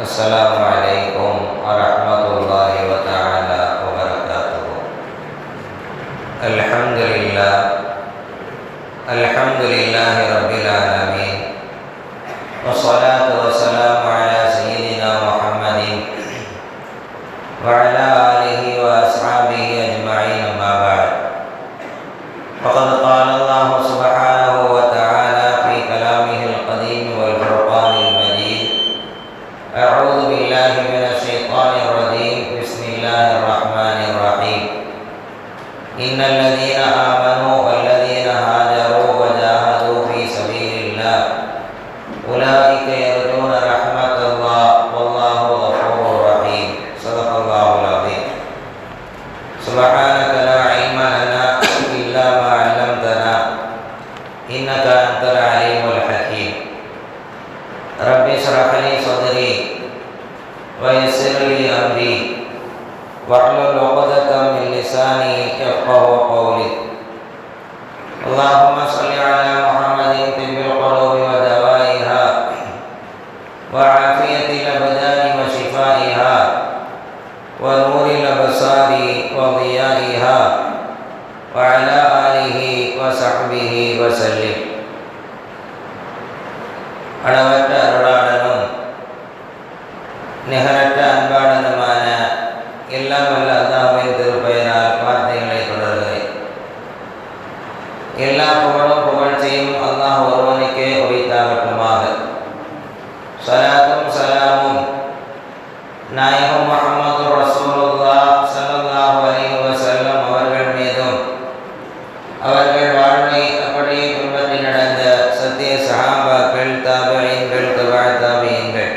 Assalamualaikum warahmatullahi wabarakatuh. Alhamdulillahi rabbil alamin. Wassalatu wassalamu ala sayyidina Muhammadin wa ala alihi wa ashabihi ajma'in, amma ba'd. Faqad qala Allah subhanahu wa ta'ala fi kalamihil qadim wal furqanil majid. A'udzu billahi minasy syaithanir rajim. Bismillahirrahmanirrahim. Innal ladzina amanu wal ladzina hajaru wa jahadu fi sabilillah ulaika yarjuna rahmatallah wallahu ghafurur rahim. Shadaqallahul azim. Subhanaka la ilma lana illa ma 'allamtana innaka antal alimul hakim. Rabbi shrah li sadri wa yassir li amri wahlul 'uqdatam min lisani yafqahu qawli. Allahumma shalli ala Muhammadin tibbil qulubi wa dawaiha wa 'afiyatil abdani wa shifaiha wa nuril absari wa dhiyaiha wa ala alihi wa sahbihi wa sallim. அளவற்ற அருளாளனும் நிகரற்ற அன்பாளனுமான எல்லாம் வல்ல அல்லாஹ்வின் திருப்பெயரால் வார்த்தைகளை தொடர்கிறேன். எல்லா புகழும் புகழ்ச்சியும் அல்லாஹ் ஒருவனுக்கே உரித்தாகட்டுமாக. ஸலாத்தும் ஸலாமும் நாயகம் முஹம்மது ரசூலுல்லாஹ் ஸல்லல்லாஹு அலைஹி வஸல்லம் அவர்கள் மீதும் அவர்கள் வாழ்வை அப்படியே பின்பற்றி நடந்த சத்திய சஹாபாக்கள், தாபிஈன்கள், தபஅ தாபிஈன்கள்,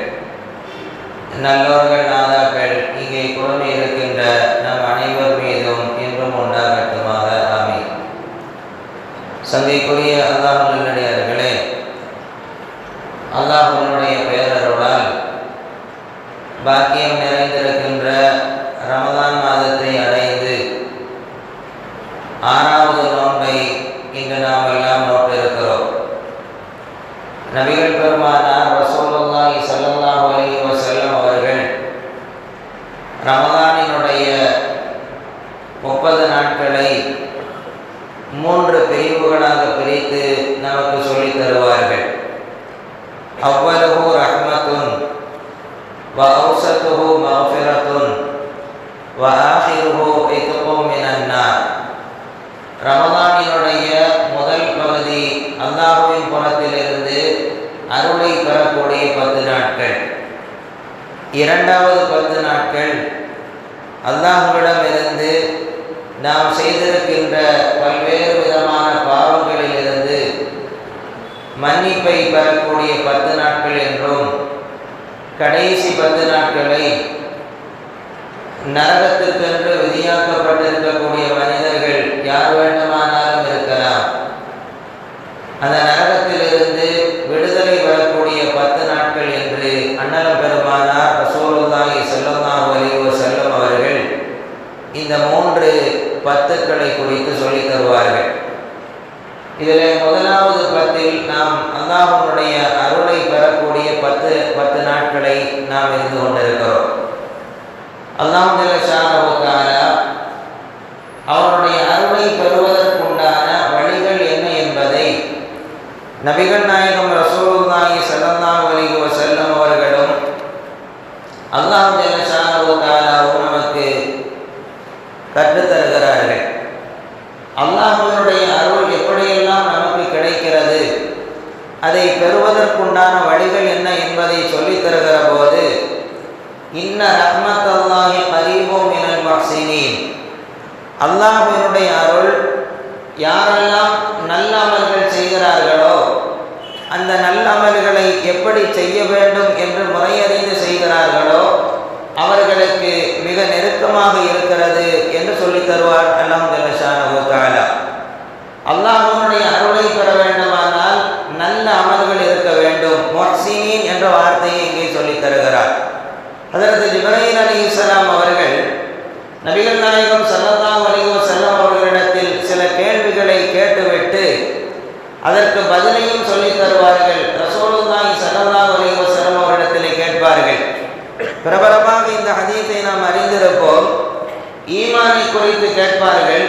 நல்லோர்கள், நாதாக்கள் இங்கே குழுமி இருக்கின்ற நம் அனைவர் மீதும் என்றும் உண்டாகட்டுமாக. ஆமீன். சங்கைக்குரிய அல்லாஹ் நல்லடியார்களே, அல்லாஹ்வினுடைய பேரருளால் பாக்கியம் நிறைந்திருக்கின்ற ரமதான் மாதத்தை அடைந்து 6வது நோன்பை இன்று நாம் எல்லாம் நோட்டிருக்கிறோம். நபிகள் பெருமானார் ரசூலுல்லாஹி ஸல்லல்லாஹு அலைஹி வஸல்லம் அவர்கள் ரமதானினுடைய 30 நாட்களை 3 பிரிவுகளாக பிரித்து நமக்கு சொல்லித் தருவார்கள். அவ்வலஹு ரஹ்மத்துன் வ அவ்ஸதுஹு மக்ஃபிரத்துன் வ ஆகிருஹு இத்கும் மினன் நார். ரமதானினுடைய முதல் பகுதி அல்லாஹ்வின் புறத்திலிருந்து அருளை பெறக்கூடிய 10 நாட்கள். 2வது 10 நாட்கள் அல்லாஹ்விடமிருந்து நாம் செய்திருக்கின்ற பல்வேறு விதமான பாவங்களிலிருந்து மன்னிப்பை பெறக்கூடிய 10 நாட்கள் என்றும், கடைசி 10 நாட்களை நரகத்திற்கென்று விதியாக்கப்பட்டிருக்கக்கூடிய மனிதர்கள் யார் வேண்டுமானாலும் இருக்கலாம், அந்த நரகத்திலிருந்து விடுதலை பெறக்கூடிய 10 நாட்கள் என்று அண்ணலம் பெருமானார் ரசூலுல்லாஹி ஸல்லல்லாஹு அலைஹி வஸல்லம் அவர்கள் இந்த 3 10களை குறித்து சொல்லித் தருவார்கள். இதில் முதலாவது 10ல் நாம் அல்லாஹ்வுடைய அருளை பெறக்கூடிய 10 நாட்களை நாம் இருந்து கொண்டிருக்கிறோம். அல்லாஹ் ஜல்ல ஷானஹு தஆலா அவருடைய அருளை பெறுவதற்குண்டான வழிகள் என்ன என்பதை நபிகள் நாயகம் ரசூலுல்லாஹி ஸல்லல்லாஹு அலைஹி வஸல்லம் அவர்களும் அல்லாஹ் ஜல்ல ஷானஹு தஆலாவும் நமக்கு கற்றுத்தருகிறார்கள். அல்லாஹ்வினுடைய அருள் எப்படியெல்லாம் நமக்கு கிடைக்கிறது, அதை பெறுவதற்குண்டான வழிகள் என்ன என்பதை சொல்லித் தருகிற போது, இன்ன ரஹ்மத்தல்லாஹி கரீபும் மினல் முஹ்ஸினீன், அல்லாஹ்வினுடைய அருள் யாரெல்லாம் நல்ல அமல்கள் செய்கிறார்களோ அந்த நல்ல அமல்களை எப்படி செய்ய வேண்டும் என்று முறையறிந்து செய்கிறார்களோ அவர்களுக்கு மிக நெருக்கமாக இருக்கிறது என்று சொல்லித் தருவார் அல்லாஹ் ஜல்ல ஷானஹு தஆலா. அல்லாஹ்வினுடைய அருளை பெற வேண்டுமானால் நல்ல அமல்கள் இருக்க வேண்டும். முஹ்ஸினீன் என்ற வார்த்தையை இங்கே சொல்லித் தருகிறார். ஹஜ்ரத் ஜிப்ரீல் அலைஹிஸ்ஸலாம் அவர்கள் நபிகள் நாயகம் ஸல்லல்லாஹு அலைஹி வஸல்லம் அவர்களிடத்தில் சில கேள்விகளை கேட்டுவிட்டு அதற்கு பதிலையும் சொல்லித் தருவார்கள். ரசூலுல்லாஹி ஸல்லல்லாஹு அலைஹி வஸல்லம் அவரிடத்தில் கேட்பார்கள், ஈமானை குறித்து கேட்பார்கள்,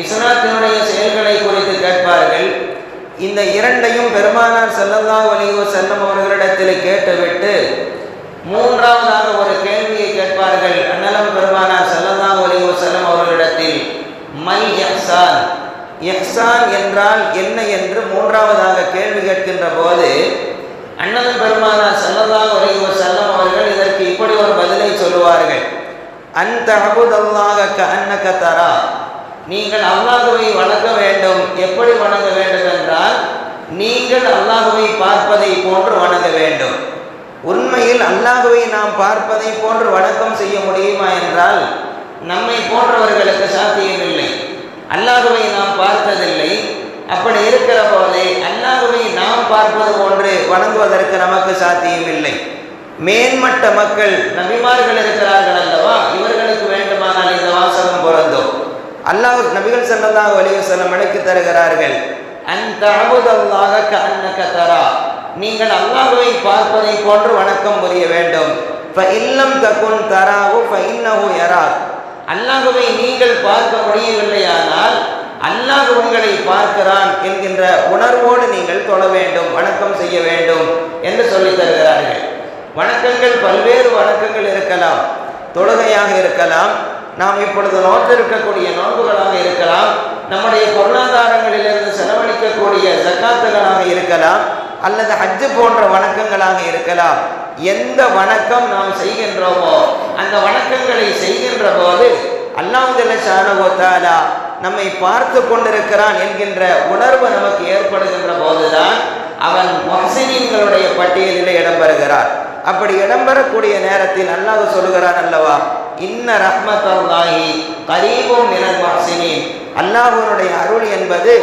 இஸ்லாத்தினுடைய செயல்களை குறித்து கேட்பார்கள். இந்த இரண்டையும் பெருமானார் ஸல்லல்லாஹு அலைஹி வஸல்லம் அவர்களிடத்தில் கேட்டுவிட்டு மூன்றாவதாக ஒரு கேள்வியை கேட்பார்கள். அன்னலம் பெருமானார் ஸல்லல்லாஹு அலைஹி வஸல்லம் அவர்களிடத்தில் மல் இஹ்சான், இஹ்சான் என்றால் என்ன என்று மூன்றாவதாக கேள்வி கேட்கின்ற போது அன்னலம் பெருமானார் ஸல்லல்லாஹு அலைஹி வஸல்லம் அவர்கள் இதற்கு இப்படி ஒரு பதிலை சொல்லுவார்கள். அன் தஅபுதல்லாஹ கஅன்னக தரா, நீங்கள் அல்லாஹ்வை வணங்க வேண்டும். எப்படி வணங்க வேண்டும் என்றால் நீங்கள் அல்லாஹ்வை பார்ப்பதை போன்று வணங்க வேண்டும். உண்மையில் அல்லாஹ்வை நாம் பார்ப்பதை போன்று வணக்கம் செய்ய முடியுமா என்றால் நம்மை போன்றவர்களுக்கு சாத்தியமில்லை. அல்லாஹ்வை நாம் பார்த்ததில்லை. அப்படி இருக்கிற போதே அல்லாஹ்வை நாம் பார்ப்பது போன்று வணங்குவதற்கு நமக்கு சாத்தியமில்லை. மேன்மட்ட மக்கள் நபிமார்கள் இருக்கிறார்கள் அல்லவா, இவர்களுக்கு வேண்டுமானால் இந்த வாசகம் பொருந்தும். அல்லாஹ் நபிகள் ஸல்லல்லாஹு அலைஹி வஸல்லம் விளக்கி தருகிறார்கள். அன் தஅபுதல்லாஹ கஅன்னக தரா, நீங்கள் அல்லாஹ்வை பார்ப்பதை போன்று வணக்கம் புரிய வேண்டும். ஃபஇல்லம் தகுன் தராஹு ஃபஇன்னஹு யராக், அல்லாஹ்வை நீங்கள் பார்க்க முடியவில்லையானால் அல்லாஹ் உங்களை பார்க்கிறான் என்கின்ற உணர்வோடு நீங்கள் தொழ வேண்டும், வணக்கம் செய்ய வேண்டும் என்று சொல்லித் தருகிறார்கள். வணக்கங்கள் பல்வேறு வணக்கங்கள் இருக்கலாம். தொழுகையாக இருக்கலாம், நாம் இப்பொழுது நோற்றிருக்கக்கூடிய நோன்புகளாக இருக்கலாம், நம்முடைய பொருளாதாரங்களிலிருந்து செலவழிக்கக்கூடிய ஜக்காத்துகளாக இருக்கலாம், அல்லது ஹஜ்ஜு போன்ற வணக்கங்களாக இருக்கலாம். எந்த வணக்கம் நாம் செய்கின்றோமோ அந்த வணக்கங்களை செய்கின்ற போது அல்லாஹ் ஜல்ல ஷானஹு வ தஆலா நம்மை பார்த்து கொண்டிருக்கிறான் என்கின்ற உணர்வு நமக்கு ஏற்படுகின்ற போதுதான் அவன் முஹ்ஸினீன்களுடைய பட்டியலில் இடம்பெறுகிறார். அப்படி இடம்பெறக்கூடிய நேரத்தில் அல்லாஹ் சொல்லுகிறான் அல்லவா, இன்ன ரஹ்மத்தல்லாஹி கரீபும் மினல் முஹ்ஸினீன், அல்லாஹ்வுடைய அருள் என்பது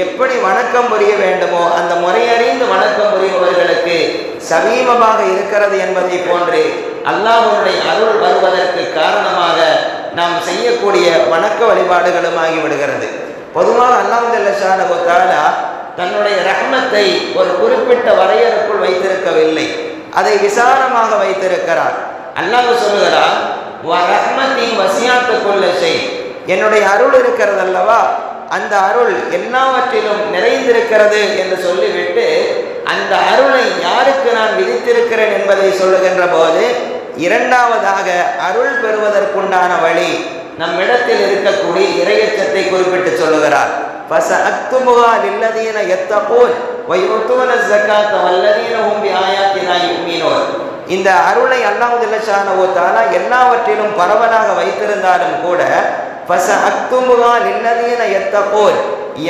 எப்படி வணக்கம் புரிய வேண்டுமோ அந்த முறையறிந்து வணக்கம் புரிபவர்களுக்கு சமீபமாக இருக்கிறது என்பதை போன்று அல்லாஹ்வுடைய அருள் வருவதற்கு காரணமாக நாம் செய்யக்கூடிய வணக்க வழிபாடுகளும் ஆகிவிடுகிறது. பொதுவாக அல்லாஹ் ஜல்ல ஷானஹு வ தஆலா தன்னுடைய ரஹ்மத்தை ஒரு குறிப்பிட்ட வரையறுக்குள் வைத்திருக்கவில்லை, அதை விசாலமாக வைத்திருக்கிறார். அல்லாஹ் சொல்லுகிறார், வ ரஹ்மத்தி வசியாத் குல்ல ஷை, என்னுடைய அருள் இருக்கிறது அல்லவா, அந்த அருள் எல்லாவற்றிலும் நிறைந்திருக்கிறது என்று சொல்லிவிட்டு அந்த அருளை யாருக்கு நான் விதித்திருக்கிறேன் என்பதை சொல்லுகின்ற போது இரண்டாவதாக அருள் பெறுவதற்குண்டான வழி நம்மிடத்தில் இருக்கக்கூடிய இறையச்சத்தை குறிப்பிட்டு சொல்லுகிறார். ஃபஸஅக்துமுஹா லில்லதீன யத்தகூன் வ யுத்தூன ஸகாத்த வல்லதீன ஹும் பிஆயாத்தினா யுமினூன், இந்த அருளை அல்லாஹ் ஜல்ல ஷானஹு வ தஆலா எல்லாவற்றிலும் பரவலாக வைத்திருந்தாலும் கூட ஃபஸஅக்துமுஹா லில்லதீன யத்தகூன்,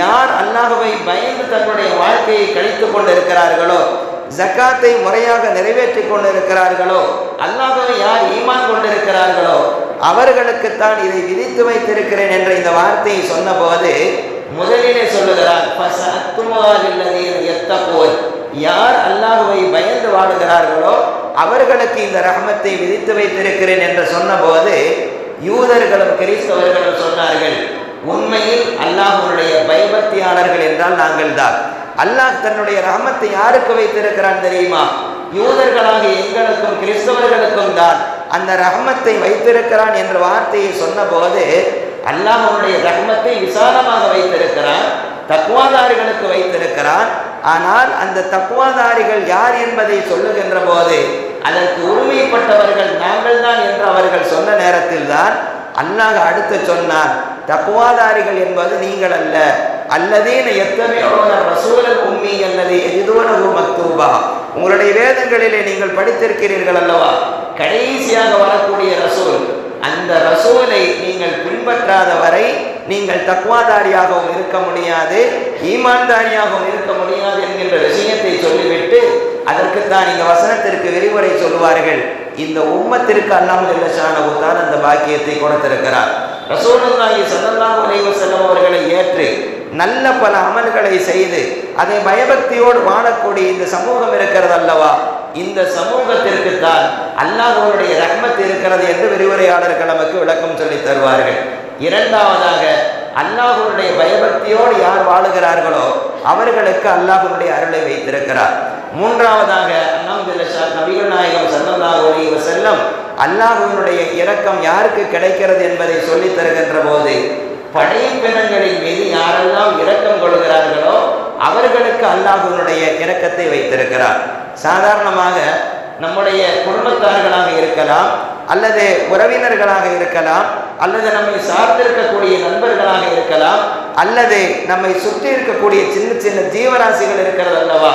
யார் அல்லாஹ்வை பயந்து தன்னுடைய வாழ்க்கையை கழித்து கொண்டிருக்கிறார்களோ, ஜக்காத்தை முறையாக நிறைவேற்றி கொண்டிருக்கிறார்களோ, அல்லாஹ்வை யார் ஈமான் கொண்டிருக்கிறார்களோ அவர்களுக்குத்தான் இதை விதித்து வைத்திருக்கிறேன் என்ற இந்த வார்த்தையை சொன்னபோது முதலிலே சொல்லுகிறார், ஃபஸஅக்துமுஹா லில்லதீன யத்தகூன், யார் அல்லாஹ்வை பயந்து வாழுகிறார்களோ அவர்களுக்கு இந்த ரஹ்மத்தை விதித்து வைத்திருக்கிறேன் என்று சொன்னபோது யூதர்களும் கிறிஸ்தவர்களும் சொன்னார்கள், உண்மையில் அல்லாஹ்வுடைய பயபக்தியாளர்கள் என்றால் நாங்கள் தான். அல்லாஹ் தன்னுடைய ரஹ்மத்தை யாருக்கு வைத்திருக்கிறான் தெரியுமா? யூதர்களாக எங்களுக்கும் கிறிஸ்தவர்களுக்கும் தான் அந்த ரஹ்மத்தை வைத்திருக்கிறான் என்ற வார்த்தையை சொன்ன போது அல்லாஹ்வுடைய ரஹ்மத்தை விசாலமாக வைத்திருக்கிறான், தக்வாதாரிகளுக்கு வைத்திருக்கிறான். ஆனால் அந்த தக்வாதாரிகள் யார் என்பதை சொல்லுகின்ற போது அதற்கு உரிமைப்பட்டவர்கள் நாங்கள் தான் என்று அவர்கள் சொன்ன நேரத்தில் தான் அல்லாஹ் அடுத்து சொன்னான், தக்வாதாரிகள் என்பது நீங்கள் அல்ல, அல்லதீன யத்தபிஊன ரசூலல் உம்மி அல்லதி யஜிதூனஹு மக்தூபா, உங்களுடைய வேதங்களிலே நீங்கள் படித்திருக்கிறீர்கள் அல்லவா, கடைசியாக வரக்கூடிய ரசூல், அந்த ரசூலை நீங்கள் பின்பற்றாத வரை நீங்கள் தக்வாதாரியாகவும் இருக்க முடியாது, ஈமான்தாரியாகவும் இருக்க முடியாது என்கின்ற விஷயத்தை சொல்லிவிட்டு அதற்குத்தான் இந்த வசனத்திற்கு விரிவுரை சொல்லுவார்கள். இந்த உம்மத்திற்கு அல்லாஹ் ஜல்ல ஷானஹு வ தஆலா அந்த பாக்கியத்தை கொடுத்திருக்கிறார். ரசூலுல்லாஹி ஸல்லல்லாஹு அலைஹி வஸல்லம் அவர்களை ஏற்று நல்ல பல அமல்களை செய்து அதை பயபக்தியோடு வாழக்கூடிய இந்த சமூகம் இருக்கிறது அல்லவா, இந்த சமூகத்திற்கு தான் அல்லாஹ்வுடைய ரஹ்மத் இருக்கிறது என்று விரிவுரையாளர்கள் நமக்கு விளக்கம் சொல்லி தருவார்கள். இரண்டாவதாக அல்லாஹ்வுடைய பயபக்தியோடு யார் வாழுகிறார்களோ அவர்களுக்கு அல்லாஹ்வுடைய அருளை வைத்திருக்கிறார். மூன்றாவதாக நபிகள் நாயகம் ஸல்லல்லாஹு அலைஹி வஸல்லம் அல்லாஹ்வினுடைய இரக்கம் யாருக்கு கிடைக்கிறது என்பதை சொல்லித் தருகின்ற போது, படைப்பினங்களின் மீது யாரெல்லாம் இரக்கம் கொள்கிறார்களோ அவர்களுக்கு அல்லாஹ்வினுடைய இரக்கத்தை வைத்திருக்கிறார். சாதாரணமாக நம்முடைய குடும்பத்தார்களாக இருக்கலாம், அல்லது உறவினர்களாக இருக்கலாம், அல்லது நம்மை சார்ந்திருக்கக்கூடிய நண்பர்களாக இருக்கலாம், அல்லது நம்மை சுற்றி இருக்கக்கூடிய சின்ன சின்ன ஜீவராசிகள் இருக்கிறது அல்லவா,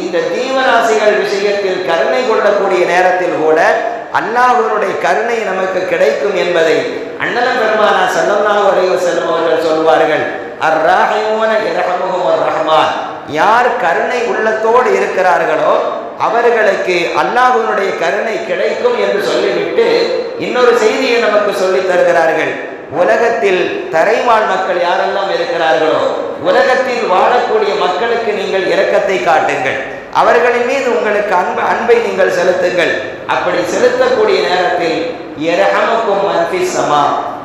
இந்த ஜீவராசிகள் விஷயத்தில் கருணை கொள்ளக்கூடிய நேரத்தில் கூட அல்லாஹ்வினுடைய கருணை நமக்கு கிடைக்கும் என்பதை அண்ணலம் பெருமானா ஸல்லல்லாஹு அலைஹி வஸல்லம் அவர்கள் சொல்வார்கள். அர்-ராஹிமூன யர்ஹமுஹுர் ரஹ்மான், யார் கருணை உள்ளத்தோடு இருக்கிறார்களோ அவர்களுக்கு அல்லாஹ்வினுடைய கருணை கிடைக்கும் என்று சொல்லிவிட்டு இன்னொரு செய்தியை நமக்கு சொல்லித் தருகிறார்கள். உலகத்தில் தரைவாழ் மக்கள் யாரெல்லாம் இருக்கிறார்களோ உலகத்தில் வாழக்கூடிய மக்களுக்கு நீங்கள் இரக்கத்தை காட்டுங்கள், அவர்களின் மீது உங்களுக்கு அன்பை நீங்கள் செலுத்துங்கள். அப்படி செலுத்தக்கூடிய நேரத்தில் யர்ஹமுக்கும் மன் ஃபிஸ் ஸமா,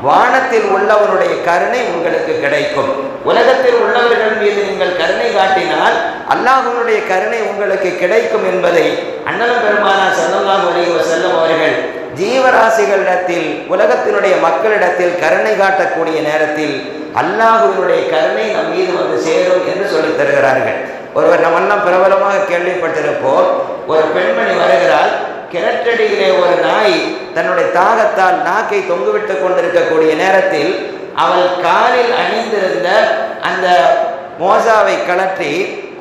வானத்தில் உள்ளவருடைய கருணை உங்களுக்கு கிடைக்கும். உலகத்தில் உள்ளவர்கள் மீது நீங்கள் கருணை காட்டினால் அல்லாஹ்வினுடைய கருணை உங்களுக்கு கிடைக்கும் என்பதை அண்ணலம் பெருமானா ஸல்லல்லாஹு அலைஹி வஸல்லம் அவர்கள் ஜீவராசிகளிடத்தில், உலகத்தினுடைய மக்களிடத்தில் கருணை காட்டக்கூடிய நேரத்தில் அல்லாஹ்வினுடைய கருணை நம் மீது வந்து சேரும் என்று சொல்லித் தருகிறார்கள். ஒருவர் நம்மெல்லாம் பிரபலமாக கேள்விப்பட்டிருப்போம். ஒரு பெண்மணி வருகிறாள், கிணற்றடியிலே ஒரு நாய் தன்னுடைய தாகத்தால் நாக்கை தொங்குவிட்டு கொண்டிருக்கக்கூடிய நேரத்தில் அவள் காலில் அணிந்திருந்த அந்த மோசாவை கலற்றி,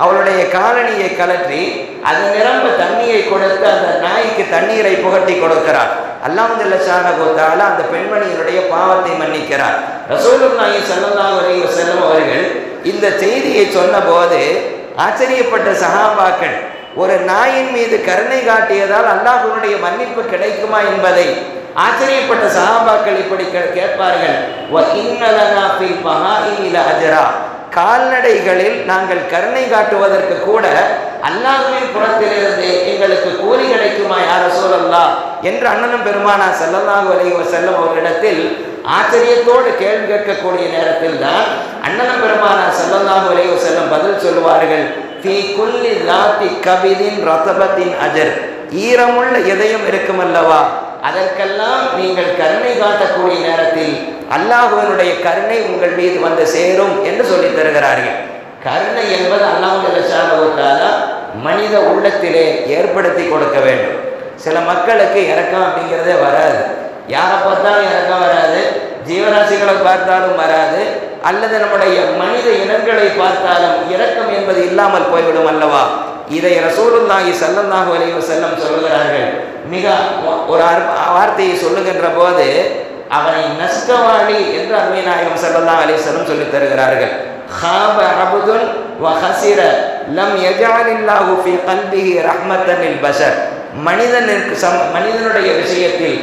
அவளுடைய காலணியை கலற்றி அது நிரம்ப தண்ணியை கொடுத்து அந்த நாய்க்கு தண்ணீரை புகட்டி கொடுக்கிறார். அல்லாஹ் ஜல்ல ஷானஹு தஆலா அந்த பெண்மணியினுடைய பாவத்தை மன்னிக்கிறார். ரசூலுல்லாஹி ஸல்லல்லாஹு அலைஹி வஸல்லம் அவர்கள் இந்த செய்தியை சொன்னபோது ஆச்சரியப்பட்ட சஹாபாக்கள், ஒரு நாயின் மீது கருணை காட்டியதால் அல்லாஹ்வுடைய மன்னிப்பு கிடைக்குமா என்பதை ஆச்சரியப்பட்ட சஹாபாக்கள் இப்படி கேட்பார்கள். வ இன்னலனா ஃபில் பஹாஇமி லஅஜரா, கால்நடைகளில் நாங்கள் கருணை காட்டுவதற்கு கூட அல்லாஹ்வின் புறத்திலிருந்து எங்களுக்கு கூலி கிடைக்குமா யா ரசூலல்லாஹ் என்று அண்ணனும் பெருமானா ஸல்லல்லாஹு அலைஹி வஸல்லம் அவர்களிடத்தில் ஆச்சரியத்தோடு கேள்வி கேட்கக்கூடிய நேரத்தில் தான் அண்ணனும் பெருமானா ஸல்லல்லாஹு அலைஹி வஸல்லம் பதில் சொல்லுவார்கள். ஃபீ குல்லி லாத்தி கபிதின் ரதபத்தின் அஜர், ஈரமுள்ள இதயம் இருக்கும் அல்லவா, அதற்கெல்லாம் நீங்கள் கருணை காட்டக்கூடிய நேரத்தில் அல்லாஹ்வினுடைய கருணை உங்கள் மீது வந்து சேரும் என்று சொல்லி தருகிறார்கள். கருணை என்பது அல்லாஹ் ஜல்ல ஷானஹு தஆலா மனித உள்ளத்திலே ஏற்படுத்தி கொடுக்க வேண்டும். சில மக்களுக்கு இரக்கம் அப்படிங்கிறதே வராது, யாரை பார்த்தாலும் இரக்கம் வராது, ஜீவராசிகளை பார்த்தாலும் வராது, அல்லது நம்முடைய மனித இனங்களை பார்த்தாலும் இரக்கம் என்பது இல்லாமல் போய்விடும் அல்லவா. இதை ரசூலுல்லாஹி ஸல்லல்லாஹு அலைஹி வஸல்லம் சொல்லுகிறார்கள். மிக ஒரு வார்த்தையை சொல்லுகின்ற போது அவனை நஷ்டவாளி என்று அருமை நாயகம் ஸல்லல்லாஹு அலைஹி வஸல்லம் சொல்லித் தருகிறார்கள். خاب عبد وخسر لم يجعل الله في قلبه رحمة للبشر, மனிதனுடைய விஷயத்தில்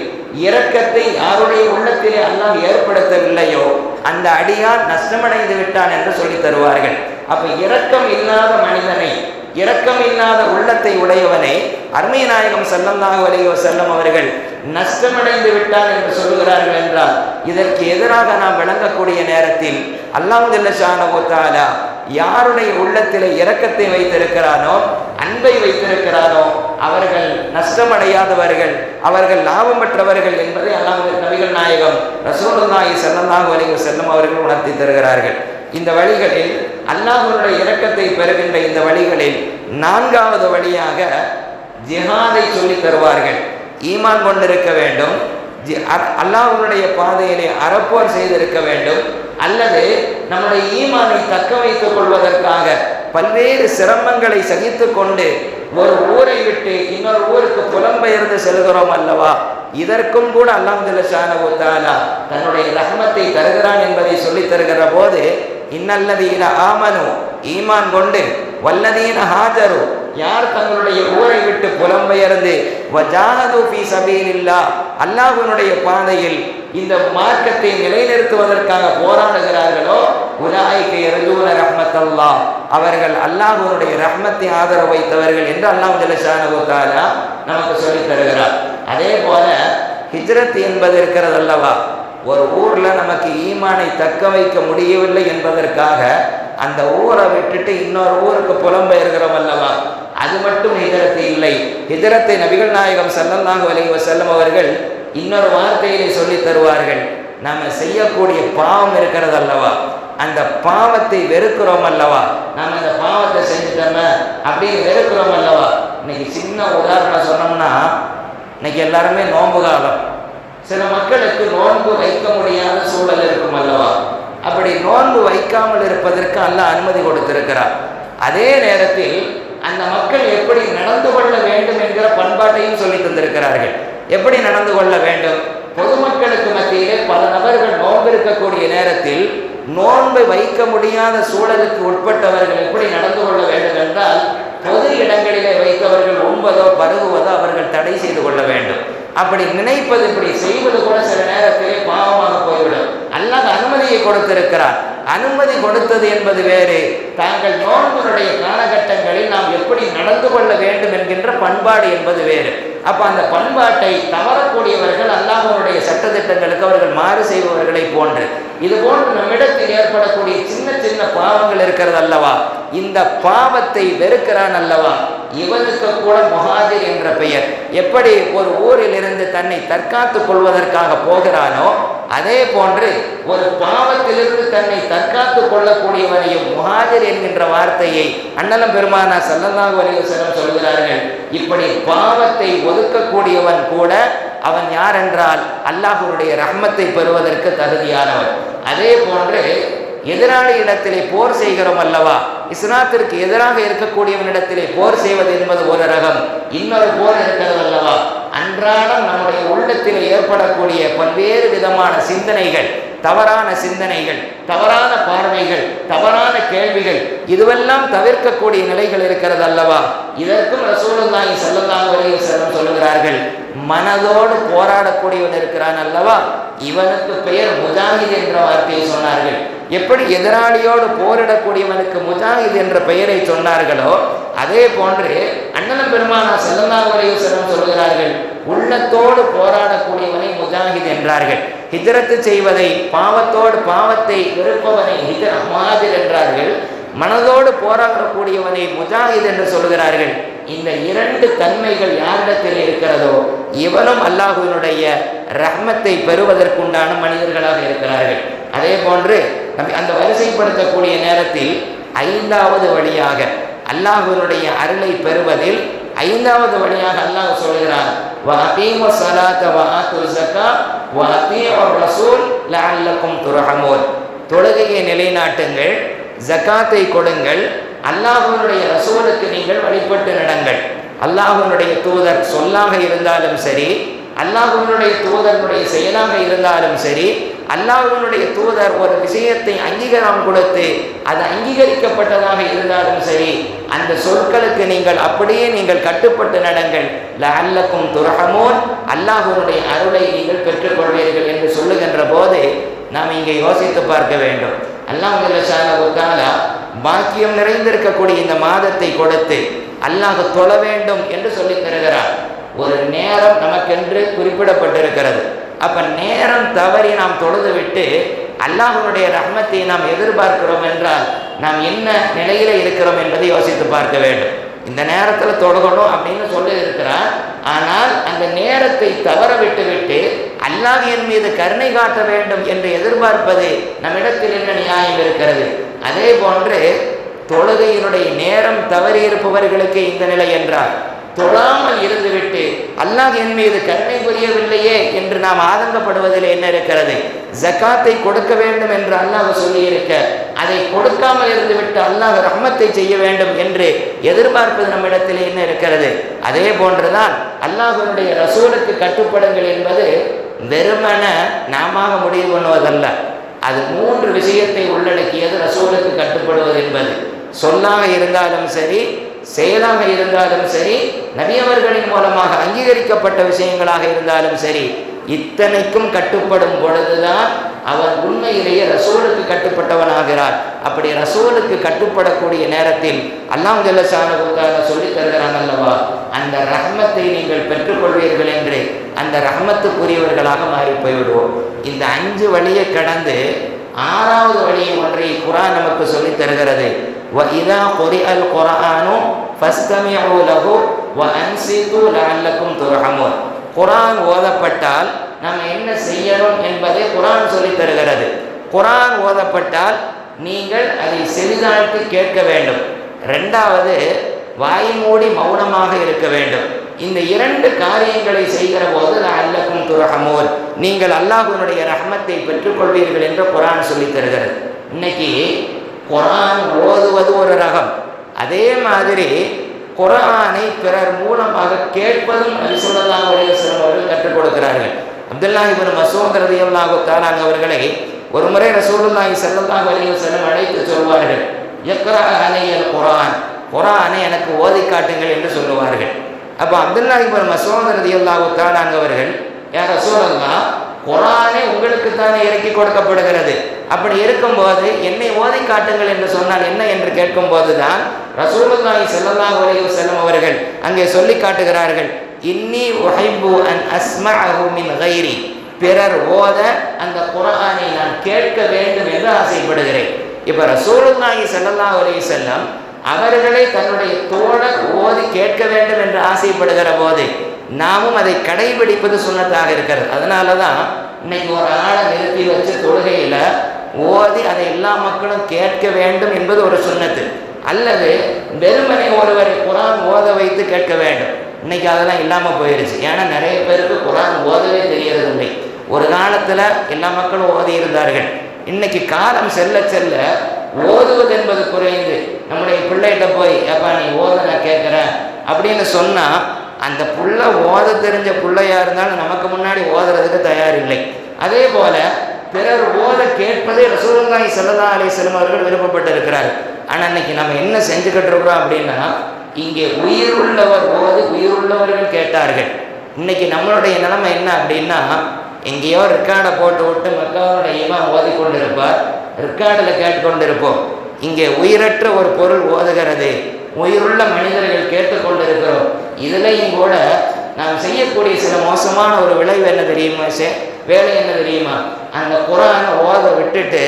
இரக்கத்தை யாருடைய உள்ளத்திலே அல்லாஹ் ஏற்படுத்தவில்லையோ அந்த அடியான் நஷ்டமடைந்து விட்டான் என்று சொல்லி தருவார்கள். அப்ப இரக்கம் இல்லாத மனிதனை, இரக்கம் இல்லாத உள்ளத்தை உடையவனை அருமை நாயகம் ஸல்லல்லாஹு அலைஹி வஸல்லம் அவர்கள் நஷ்டமடைந்து விட்டான் என்று சொல்லுகிறார்கள் என்றால் இதற்கு எதிராக நாம் விளங்கக்கூடிய நேரத்தில் அல்லாஹ் ஜல்ல ஷானஹு தஆலா யாருடைய உள்ளத்திலே இரக்கத்தை வைத்திருக்கிறானோ, அன்பை வைத்திருக்கிறானோ அவர்கள் நஷ்டமடையாதவர்கள், அவர்கள் லாபமற்றவர்கள் என்பதை அல்லாஹ் நபிகள் நாயகம் ரசூலுல்லாஹி ஸல்லல்லாஹு அலைஹி வஸல்லம் அவர்கள் உணர்த்தி தருகிறார்கள். இந்த வழிகளில் அல்லாஹ்வுடைய இரக்கத்தை பெறுகின்ற இந்த வழிகளில் நான்காவது வழியாக ஜிஹாதை சொல்லி தருவார்கள். ஈமான் கொண்டிருக்க வேண்டும், அல்லாஹ்வுடைய பாதையிலே அறப்போர் செய்திருக்க வேண்டும், அல்லது நம்முடைய ஈமானை தக்க வைத்துக் கொள்வதற்காக பல்வேறு சிரமங்களை சகித்து கொண்டு ஒரு ஊரை விட்டு இன்னொரு ஊருக்கு புலம்பெயர்ந்து செல்கிறோம் அல்லவா, இதற்கும் கூட அல்லாஹ் ஜல்ல ஷானஹு தஆலா தன்னுடைய ரஹ்மத்தை தருகிறான் என்பதை சொல்லி தருகிற போது இன்னல்லதீன ஆமனு, ஈமான் கொண்டு, வல்லதீன ஹாஜரு, யார் தங்களுடைய ஊரை விட்டு புலம்பெயர்ந்து வஜாஹது ஃபீ சபீலில்லாஹ், அல்லாஹ்வினுடைய பாதையில் இந்த மார்க்கத்தை நிலைநிறுத்துவதற்காக போராடுகிறார்களோ உலாயிக யர்ஜூன ரஹ்மத்தல்லாஹ், அவர்கள் அல்லாஹ்வினுடைய ரஹ்மத்தை ஆதரவு வைத்தவர்கள் என்று அல்லாஹ் ஜல்ல ஷானஹு தஆலா நமக்கு சொல்லி தருகிறார். அதே போல ஹிஜ்ரத் என்பது இருக்கிறது அல்லவா, ஒரு ஊர்ல நமக்கு ஈமானை தக்க வைக்க முடியவில்லை என்பதற்காக அந்த ஊரை விட்டுட்டு இன்னொரு ஊருக்கு புலம்பெயர்கிறோம் அல்லவா, அது மட்டும் ஹிஜரத்து இல்லை. ஹிஜரத்தை நபிகள் நாயகம் ஸல்லல்லாஹு அலைஹி வஸல்லம் அவர்கள் இன்னொரு வார்த்தையிலே சொல்லி தருவார்கள். நாம் செய்யக்கூடிய பாவம் இருக்கிறது அல்லவா, அந்த பாவத்தை வெறுக்கிறோம் அல்லவா, நாம் அந்த பாவத்தை செஞ்சுட்டோமே அப்படின்னு வெறுக்கிறோம் அல்லவா. இன்னைக்கு சின்ன உதாரணம் சொன்னோம்னா, இன்னைக்கு எல்லாருமே நோன்பு காலம். சில மக்களுக்கு நோன்பு வைக்க முடியாத சூழல் இருக்கும் அல்லவா. அப்படி நோன்பு வைக்காமல் இருப்பதற்கு அல்லாஹ் அனுமதி கொடுத்திருக்கிறார். அதே நேரத்தில் அந்த மக்கள் எப்படி நடந்து கொள்ள வேண்டும் என்கிற பண்பாட்டையும் சொல்லி தந்திருக்கிறார்கள். எப்படி நடந்து கொள்ள வேண்டும்? பொதுமக்களுக்கு மத்தியிலே பல நபர்கள் நோன்பு இருக்கக்கூடிய நேரத்தில் நோன்பை வைக்க முடியாத சூழலுக்கு உட்பட்டவர்கள் எப்படி நடந்து கொள்ள வேண்டும் என்றால், பொது இடங்களிலே வைத்தவர்கள் உண்பதோ பருகுவதோ அவர்கள் தடை செய்து கொள்ள வேண்டும். அப்படி நினைப்பது, இப்படி செய்வது கூட சில நேரத்திலே பாவமாக போய்விடும். அல்லாஹ் அனுமதியை கொடுத்திருக்கிறார். அனுமதி கொடுத்தது என்பது வேறு, தாங்கள் நோன்புடைய காலகட்டங்களில் நாம் எப்படி நடந்து கொள்ள வேண்டும் என்கின்ற பண்பாடு என்பது வேறு. அப்போ அந்த பண்பாட்டை தவறக்கூடியவர்கள் அல்லாஹ்வுடைய சட்டத்திட்டங்களுக்கு அவர்கள் மாறு செய்பவர்களை போன்று, இது போன்று நம்மிடத்தில் ஏற்படக்கூடிய சின்ன சின்ன பாவங்கள் இருக்கிறது அல்லவா, இந்த பாவத்தை வெறுக்கிறான் அல்லவா, இவனுக்கு கூட முஹாஜிர் என்ற பெயர். எப்படி ஒரு ஊரில் இருந்து தன்னை தற்காத்துக் கொள்வதற்காக போகிறானோ, அதே போன்று ஒரு பாவத்திலிருந்து தன்னை தற்காத்துக் கொள்ளக்கூடியவனையும் முஹாஜிர் என்கின்ற வார்த்தையை அண்ணலம் பெருமானார் ஸல்லல்லாஹு அலைஹி வஸல்லம் சொல்கிறார்கள். இப்படி பாவத்தை ஒதுக்கக்கூடியவன் கூட அவன் யார் என்றால் அல்லாஹ்வுடைய ரஹ்மத்தை பெறுவதற்கு தகுதியானவன். அதே போன்று எதிராளி இடத்திலே போர் செய்கிறோம் அல்லவா, இஸ்லாத்திற்கு எதிராக இருக்கக்கூடியவனிடத்திலே போர் செய்வது என்பது ஒரு ரகம். இன்னொரு போர் இருக்கிறது அல்லவா, அன்றாடம் நம்முடைய உள்ளத்தில் ஏற்படக்கூடிய பல்வேறு விதமான சிந்தனைகள், தவறான சிந்தனைகள், தவறான பார்வைகள், தவறான கேள்விகள், இதுவெல்லாம் தவிர்க்கக்கூடிய நிலைகள் இருக்கிறது அல்லவா. இதற்கும் ரசூலுல்லாஹி ஸல்லல்லாஹு அலைஹி வஸல்லம் சொல்லுகிறார்கள், மனதோடு போராடக்கூடியவன் இருக்கிறான் அல்லவா, இவனுக்கு பெயர் முஜாஹித் என்ற வார்த்தையை சொன்னார்கள். எப்படி எதிராளியோடு போரிடக்கூடியவனுக்கு முஜாஹித் என்ற பெயரை சொன்னார்களோ, அதே போன்று அண்ணலம் பெருமானார் ஸல்லல்லாஹு அலைஹி வஸல்லம் சொல்கிறார்கள், உள்ளத்தோடு போராடக்கூடியவனை முஜாஹித் என்றார்கள். ஹிஜ்ரத்து செய்வதை, பாவத்தோடு பாவத்தை வெறுப்பவனை முஹாஜிர் என்றார்கள். மனதோடு போராடக்கூடியவனை முஜாஹித் என்று சொல்கிறார்கள். இந்த இரண்டு தன்மைகள் யாரிடத்தில் இருக்கிறதோ இவனும் அல்லாஹ்வினுடைய ரஹ்மத்தை பெறுவதற்குண்டான மனிதர்களாக இருக்கிறார்கள். அதே போன்று அந்த வரிசைப்படுத்தக்கூடிய நேரத்தில் ஐந்தாவது வழியாக அல்லாஹ்வினுடைய அருளை பெறுவதில் ஐந்தாவது வழியாக அல்லாஹ் சொல்கிறான், வஅகீமு ஸலாத வஆத்து ஸக்கா வஅதீஉர் ரசூல் லஅல்லக்கும் துர்ஹமூன். தொழுகையை நிலைநாட்டுங்கள், ஜகாத்தை கொடுங்கள், அல்லாஹ்வுடைய ரசூலுக்கு நீங்கள் வழிபட்டு நடங்கள். அல்லாஹ்வுடைய தூதர் சொல்லாக இருந்தாலும் சரி, அல்லாஹ்வுடைய தூதருடைய செயலாக இருந்தாலும் சரி, அல்லாஹ்வுடைய தூதர் ஒரு விஷயத்தை அங்கீகாரம் கொடுத்து அது அங்கீகரிக்கப்பட்டதாக இருந்தாலும் சரி, அந்த சொற்களுக்கு நீங்கள் அப்படியே நீங்கள் கட்டுப்பட்டு நடங்கள். லஅல்லக்கும் துர்ஹமூன், அல்லாஹ்வுடைய அருளை நீங்கள் பெற்றுக்கொள்வீர்கள் என்று சொல்லுகின்ற போது நாம் இங்கே யோசித்து பார்க்க வேண்டும். அல்லாஹ் ஸுப்ஹானஹு வ தஆலா பாக்கியம் நிறைந்திருக்கக்கூடிய இந்த மாதத்தை கொடுத்து அல்லாஹ் தொழ வேண்டும் என்று சொல்லி தருகிறார். ஒரு நேரம் நமக்கென்று குறிப்பிடப்பட்டிருக்கிறது. அப்ப நேரம் தவறி நாம் தொழுது விட்டு அல்லாஹ்வுடைய ரஹ்மத்தை நாம் எதிர்பார்க்கிறோம் என்றால் நாம் என்ன நிலையில இருக்கிறோம் என்பதை யோசித்து பார்க்க வேண்டும். இந்த நேரத்தில் தொழுகணும் அப்படின்னு சொல்லி இருக்கிறார். ஆனால் அந்த நேரத்தை தவற விட்டு அல்லாஹ் என் மீது கருணை காட்ட வேண்டும் என்று எதிர்பார்ப்பது நம்மிடத்தில் என்ன நியாயம் இருக்கிறது? அதே போன்று தொழுகையினுடைய நேரம் தவறி இருப்பவர்களுக்கு இந்த நிலை என்றால், தொழாமல் இருந்துவிட்டு அல்லாஹ் என் மீது கருணை புரியவில்லையே என்று நாம் ஆதங்கப்படுவதில் என்ன இருக்கிறது? ஜகாத்தை கொடுக்க வேண்டும் என்று அல்லாஹ் சொல்லியிருக்க, அதை கொடுக்காமல் இருந்துவிட்டு அல்லாஹ் ரஹ்மத்தை செய்ய வேண்டும் என்று எதிர்பார்ப்பது நம்மிடத்தில் என்ன இருக்கிறது? அதே போன்றுதான் அல்லாஹ்வுடைய ரசூலுக்கு கட்டுப்படுங்கள் என்பது வெறுமன நாம முடிவு பண்ணுவதல்ல. அது மூன்று விஷயத்தை உள்ளடக்கியது. ரசூலுக்கு கட்டுப்படுவது என்பது சொல்லாக இருந்தாலும் சரி, செயலாக இருந்தாலும் சரி, நபி அவர்களின் மூலமாக அங்கீகரிக்கப்பட்ட விஷயங்களாக இருந்தாலும் சரி, இத்தனைக்கும் கட்டுப்படும் பொழுதுதான் அவன் உண்மையிலேயே ரசூலுக்கு கட்டுப்பட்டவனாகிறார். அப்படி ரசூலுக்கு கட்டுப்படக்கூடிய நேரத்தில் அல்லாஹ் ஜல்ல ஷானஹு வ தஆலா சொல்லி தருகிறான் அல்லவா, அந்த ரஹ்மத்தை நீங்கள் பெற்றுக்கொள்வீர்கள் என்று அந்த ரஹ்மத்துக்குரியவர்களாக மாறி போய்விடுவோம். இந்த 5 வழியை கடந்து 6வது வழியை ஒன்றை குர்ஆன் நமக்கு சொல்லி தருகிறது. وَإِذَا قُرِئَ الْقُرْآنُ فَاسْتَمِعُوا لَهُ وَأَنصِتُوا لَعَلَّكُمْ تُرْحَمُونَ. குர்ஆன் ஓதப்பட்டால் நாம் என்ன செய்யணும் என்பதை குர்ஆன் சொல்லித் தருகிறது. குர்ஆன் ஓதப்பட்டால் நீங்கள் அதை செவிதாழ்த்தி கேட்க வேண்டும். ரெண்டாவது, வாய் மூடி மௌனமாக இருக்க வேண்டும். இந்த இரண்டு காரியங்களை செய்கிற போது லஅல்லக்கும் துர்ஹமூன், நீங்கள் அல்லாஹ்வினுடைய ரஹ்மத்தை பெற்றுக்கொள்வீர்கள் என்று குர்ஆன் சொல்லித் தருகிறது. இன்னைக்கு குர்ஆன் ஓதுவது ஒரு ரகம், அதே மாதிரி குர்ஆனை பிறர் மூலமாக கேட்பதும் நபி ஸல்லல்லாஹு அலைஹி வஸல்லம் அவர்கள் கற்றுக் கொடுக்கிறார்கள். அப்துல்லாஹ் இப்னு மஸ்ஊத் ரலியல்லாஹு தஆலா அவர்களை ஒரு முறை ரசூலுல்லாஹி ஸல்லல்லாஹு அலைஹி வஸல்லம் அழைத்து சொல்வார்கள், இக்ரா அலையல் குர்ஆன், குர்ஆனை எனக்கு ஓதி காட்டுங்கள் என்று சொல்லுவார்கள். அப்போ அப்துல்லாஹ் இப்னு மஸ்ஊத் ரலியல்லாஹு தஆலா அவர்கள், யா ரசூலல்லாஹ், குர்ஆனை உங்களுக்கு தானே இறக்கி கொடுக்கப்படுகிறது, அப்படி இருக்கும்போது என்னை ஓதி காட்டுங்கள் என்று சொன்னால் என்ன என்று கேட்கும்போது தான் ரசூலுல்லாஹி ஸல்லல்லாஹு அலைஹி வஸல்லம் அவர்கள் அங்கே சொல்லி காட்டுகிறார்கள், இன்னி உஹிப்பு அன் அஸ்மஅஹு மின் கைரி, பிறர் ஓத அந்த குர்ஆனை நான் கேட்க வேண்டும் என்று ஆசைப்படுகிறேன். இப்போ ரசூலுல்லாஹி ஸல்லல்லாஹு அலைஹி வஸல்லம் அவர்களை தன்னுடைய தோழர் ஓதி கேட்க வேண்டும் என்று ஆசைப்படுகிற போது நாமும் அதை கடைபிடிப்பது சுன்னத்தாக இருக்கிறது. அதனால தான் இன்னைக்கு ஒரு ஆளை நிறுத்தி வச்சு தொழுகையில் ஓதி அதை எல்லா மக்களும் கேட்க வேண்டும் என்பது ஒரு சுன்னத்து. அல்லது வெறுமனை ஒருவரை குர்ஆன் ஓத வைத்து கேட்க வேண்டும். இன்னைக்கு அதெல்லாம் இல்லாமல் போயிடுச்சு. ஏன்னா நிறைய பேருக்கு குர்ஆன் ஓதவே தெரியறதில்லை. ஒரு காலத்தில் எல்லா மக்களும் ஓதி இருந்தார்கள். இன்னைக்கு காலம் செல்ல செல்ல ஓதுவது என்பது குறைந்து நம்முடைய பிள்ளைகிட்ட போய், எப்பா நீ ஓத நான் கேட்குறேன் அப்படின்னு சொன்னால் அந்த புள்ள ஓத தெரிஞ்ச பிள்ளையா இருந்தாலும் நமக்கு முன்னாடி ஓதுறதுக்கு தயாரில்லை. அதே போல பிறர் ஓத கேட்பதே ரசூலுல்லாஹி ஸல்லல்லாஹு அலைஹி வஸல்லம் அவர்கள் விருப்பப்பட்டு இருக்கிறார். ஆனால் இன்னைக்கு நம்ம என்ன செஞ்சுக்கிட்டு இருக்கிறோம் அப்படின்னா, இங்கே உயிருள்ளவர் ஓது உயிருள்ளவர்கள் கேட்டார்கள். இன்னைக்கு நம்மளுடைய நிலைமை என்ன அப்படின்னா, எங்கேயோ ரெக்கார்டை போட்டு விட்டு மக்காவுடைய இமாம் ஓதிக்கொண்டு இருப்பார், ரெக்கார்டில் கேட்டுக்கொண்டிருப்போம். இங்கே உயிரற்ற ஒரு பொருள் ஓதுகிறது, உயிருள்ள மனிதர்கள் கேட்டுக்கொண்டிருக்கிறோம். இதுலையும் கூட நாம் செய்யக்கூடிய சில மோசமான ஒரு விளைவு என்ன தெரியுமா, வேலை என்ன தெரியுமா, அந்த குர்ஆனை ஓத விட்டுட்டு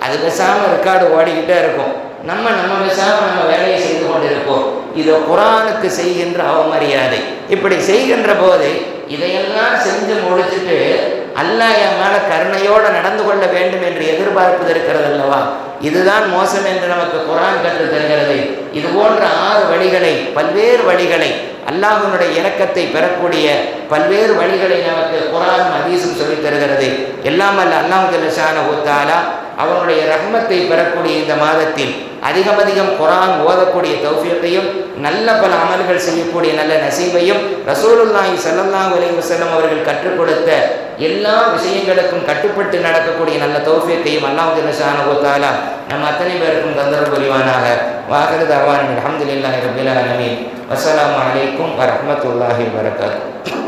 அது பேசாமல் ரெக்கார்டு ஓடிக்கிட்டே இருக்கும். நம்ம பேசாமல் நம்ம வேலையை செய்து கொண்டிருப்போம். இது குர்ஆனுக்கு செய்கின்ற அவமரியாதை. இப்படி செய்கின்ற போது இதையெல்லாம் செஞ்சு முடிச்சுட்டு அல்லாஹ் என் மேலே கருணையோடு நடந்து கொள்ள வேண்டும் என்று எதிர்பார்ப்பது இருக்கிறது அல்லவா, இதுதான் மோசம் என்று நமக்கு குர்ஆன் கற்றுத் தருகிறது. இது போன்ற 6 வழிகளை, பல்வேறு வழிகளை, அல்லாஹ்வினுடைய இரக்கத்தை பெறக்கூடிய பல்வேறு வழிகளை நமக்கு குர்ஆனும் ஹதீஸும் சொல்லித் தருகிறது. எல்லாம் அல்ல அல்லாஹ் ஜல்ல ஷானஹு தஆலா அவனுடைய ரஹ்மத்தை பெறக்கூடிய இந்த மாதத்தில் அதிகம் குர்ஆன் ஓதக்கூடிய தௌஃபீக்கையும் நல்ல பல அமல்கள் செய்யக்கூடிய நல்ல நசீபையும் ரசூலுல்லாஹி ஸல்லல்லாஹு அலைஹி வஸல்லம் அவர்கள் கற்றுக் கொடுத்த எல்லா விஷயங்களுக்கும் கட்டுப்பட்டு நடக்கக்கூடிய நல்ல தௌஃபீக்கையும் அல்லாஹ் ஜல்ல ஷானஹு தஆலா நம் அத்தனை பேருக்கும் தந்தருள் புரிவானாக. வாஹிரு தஅவானா அல்ஹம்துலில்லாஹி ரப்பில் ஆலமீன். வஸ்ஸலாமு அலைக்கும் வரஹ்மத்துல்லாஹி வபரகாத்துஹு.